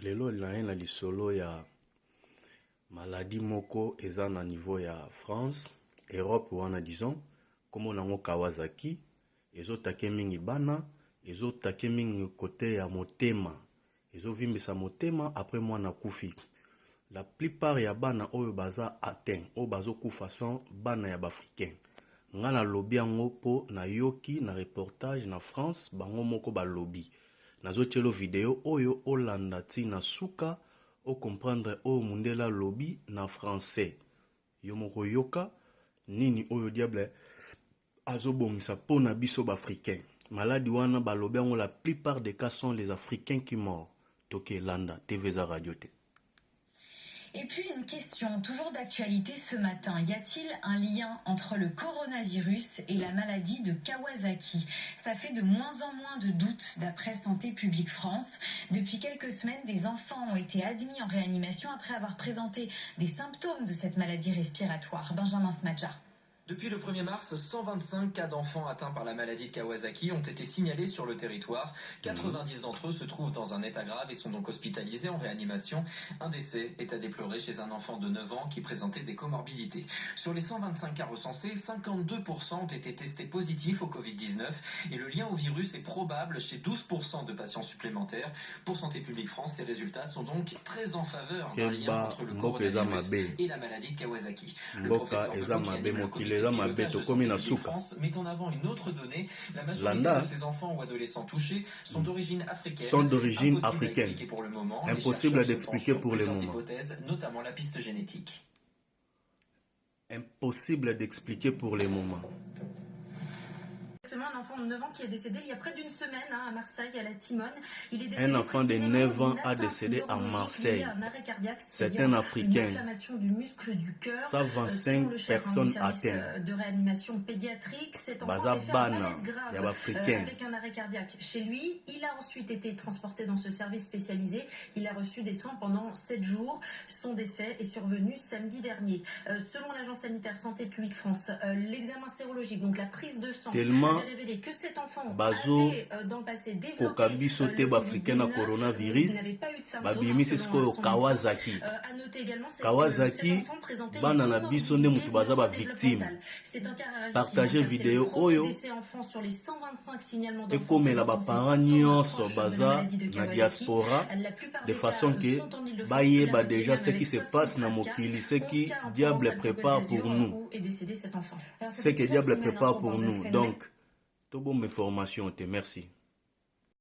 lelo na lisolo ya maladie moko eza na niveau ya France, Europe wana disons, comme nango Kawasaki, ezotake mingi bana, ezotake mingi côté ya motema, ezovimbisa motema après mwana kufi. La plupart ya bana oyo baza atteint, oyo bazo kufa sans bana ya bafricain. Nga na lobby yango po na yoki na reportage na France, bango moko ba lobby. Nazo telo video oyo olanda ti na suka o comprendre oyo mundela lobby na français. Yo moko yoka nini oyo diable azobongisa po na biso bafricain. Maladi wana ba lobby yango la plupart des cas sont les Africains qui meurent. Toke landa TVza Radio T. Et puis une question toujours d'actualité ce matin. Y a-t-il un lien entre le coronavirus et la maladie de Kawasaki? Ça fait de moins en moins de doutes d'après Santé publique France. Depuis quelques semaines, des enfants ont été admis en réanimation après avoir présenté des symptômes de cette maladie respiratoire. Benjamin Smadja. Depuis le 1er mars, 125 cas d'enfants atteints par la maladie de Kawasaki ont été signalés sur le territoire. 90 d'entre eux se trouvent dans un état grave et sont donc hospitalisés en réanimation. Un décès est à déplorer chez un enfant de 9 ans qui présentait des comorbidités. Sur les 125 cas recensés, 52% ont été testés positifs au Covid-19 et le lien au virus est probable chez 12% de patients supplémentaires. Pour Santé publique France, ces résultats sont donc très en faveur d'un lien entre le coronavirus et la maladie de Kawasaki. Le professeur France met en avant une autre donnée. La majorité de ces enfants ou adolescents touchés sont d'origine africaine. Pour le moment, impossible d'expliquer pour le moment. Hypothèses, notamment la piste génétique. Impossible d'expliquer pour le moment. Un enfant de 9 ans qui est décédé il y a près d'une semaine à Marseille, à la Timone. Il est décédé un enfant de 9 ans a décédé à Marseille. C'est un Africain. 125 personnes atteintes. De réanimation pédiatrique. Cet enfant a fait un malaise grave avec un arrêt cardiaque chez lui. Il a ensuite été transporté dans ce service spécialisé. Il a reçu des soins pendant 7 jours. Son décès est survenu samedi dernier. Selon l'Agence sanitaire Santé publique France, l'examen sérologique, donc la prise de sang, révélé que cet enfant avait dans le passé développé le Covid-19, coronavirus, n'avait pas eu de symptômes Kawasaki. À noter également cet enfant présentait une victime. C'est un cas partager vidéo oyo sur les 125 signalements et comme la parents nyonso baza na diaspora de façon que baye ba déjà ce qui se passe na mokili, ce qui diable prépare pour nous, ce que diable prépare pour nous. Donc tout bon mes formations, merci.